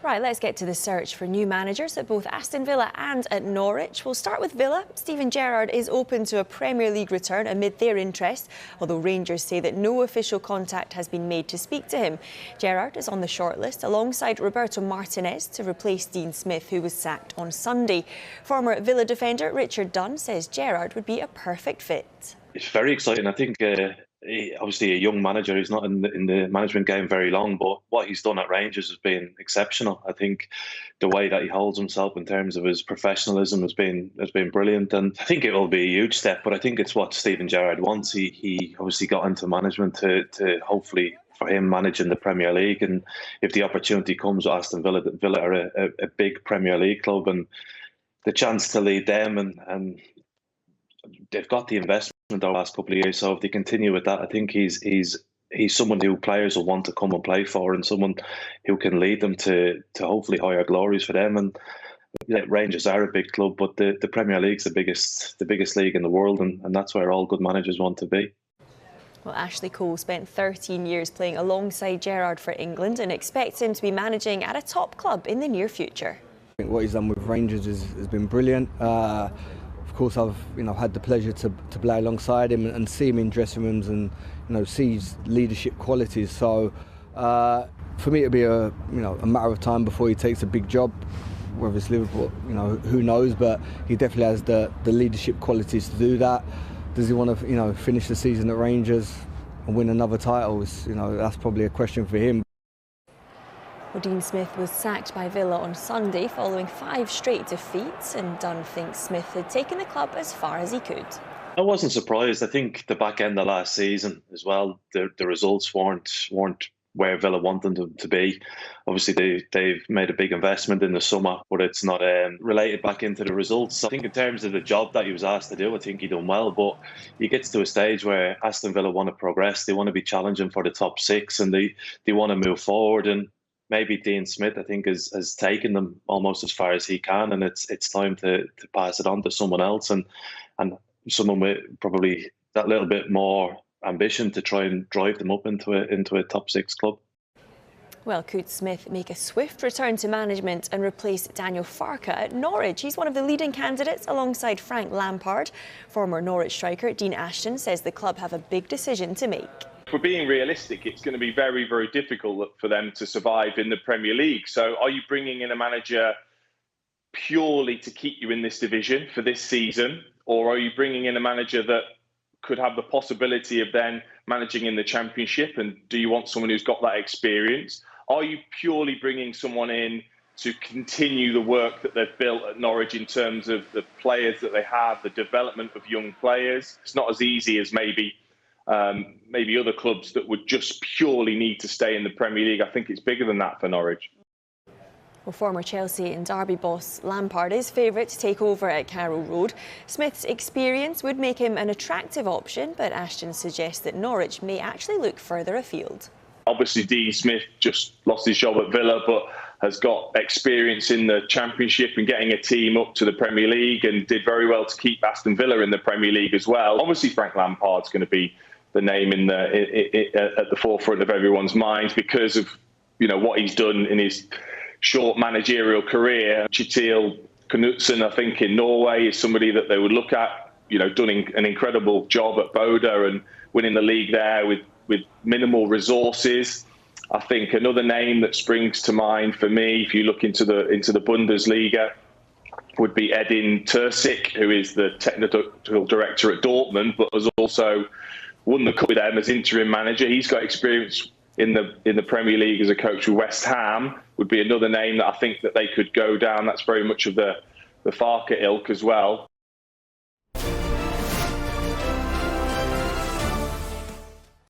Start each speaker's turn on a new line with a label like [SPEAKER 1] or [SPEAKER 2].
[SPEAKER 1] Right, let's get to the search for new managers at both Aston Villa and at Norwich. We'll start with Villa. Steven Gerrard is open to a Premier League return amid their interest, although Rangers say that no official contact has been made to speak to him. Gerrard is on the shortlist alongside Roberto Martinez to replace Dean Smith, who was sacked on Sunday. Former Villa defender Richard Dunn says Gerrard would be a perfect fit.
[SPEAKER 2] It's very exciting. I think obviously a young manager who's not in the management game very long, but what he's done at Rangers has been exceptional. I think the way that he holds himself in terms of his professionalism has been brilliant, and I think it will be a huge step. But I think it's what Steven Gerrard wants. He obviously got into management to hopefully for him managing the Premier League, and if the opportunity comes with Aston Villa, Villa are a big Premier League club, and the chance to lead them and they've got the investment over the last couple of years. So if they continue with that, I think he's someone who players will want to come and play for, and someone who can lead them to hopefully higher glories for them. And Rangers are a big club, but the Premier League's the biggest league in the world, and that's where all good managers want to be.
[SPEAKER 1] Well, Ashley Cole spent 13 years playing alongside Gerrard for England and expects him to be managing at a top club in the near future.
[SPEAKER 3] I think what he's done with Rangers has been brilliant. Of course, I've had the pleasure to play alongside him and see him in dressing rooms and see his leadership qualities. So for me, it'll be a matter of time before he takes a big job. Whether it's Liverpool, who knows? But he definitely has the leadership qualities to do that. Does he want to finish the season at Rangers and win another title? That's probably a question for him.
[SPEAKER 1] Well, Dean Smith was sacked by Villa on Sunday following 5 straight defeats, and Dunn thinks Smith had taken the club as far as he could.
[SPEAKER 2] I wasn't surprised. I think the back end of last season as well, the results weren't where Villa wanted them to be. Obviously, they've made a big investment in the summer, but it's not related back into the results. So I think in terms of the job that he was asked to do, I think he done well. But he gets to a stage where Aston Villa want to progress. They want to be challenging for the top 6, and they want to move forward. And maybe Dean Smith, I think, has taken them almost as far as he can, and it's time to pass it on to someone else and someone with probably that little bit more ambition to try and drive them up into a top 6 club.
[SPEAKER 1] Well, could Smith make a swift return to management and replace Daniel Farke at Norwich? He's one of the leading candidates alongside Frank Lampard. Former Norwich striker Dean Ashton says the club have a big decision to make.
[SPEAKER 4] If we're being realistic, it's going to be very, very difficult for them to survive in the Premier League. So are you bringing in a manager purely to keep you in this division for this season? Or are you bringing in a manager that could have the possibility of then managing in the Championship? And do you want someone who's got that experience? Are you purely bringing someone in to continue the work that they've built at Norwich in terms of the players that they have, the development of young players? It's not as easy as maybe other clubs that would just purely need to stay in the Premier League. I think it's bigger than that for Norwich.
[SPEAKER 1] Well, former Chelsea and Derby boss Lampard is favourite to take over at Carrow Road. Smith's experience would make him an attractive option, but Ashton suggests that Norwich may actually look further afield.
[SPEAKER 4] Obviously, Dean Smith just lost his job at Villa, but has got experience in the Championship and getting a team up to the Premier League, and did very well to keep Aston Villa in the Premier League as well. Obviously, Frank Lampard's going to be the name at the forefront of everyone's minds because of what he's done in his short managerial career. Kjetil Knutsen, I think, in Norway is somebody that they would look at. Done an incredible job at Boda and winning the league there with minimal resources. I think another name that springs to mind for me, if you look into the Bundesliga, would be Edin Terzic, who is the technical director at Dortmund, but has also won the cup with them as interim manager. He's got experience in the Premier League as a coach with West Ham. Would be another name that I think that they could go down. That's very much of the Farke ilk as well.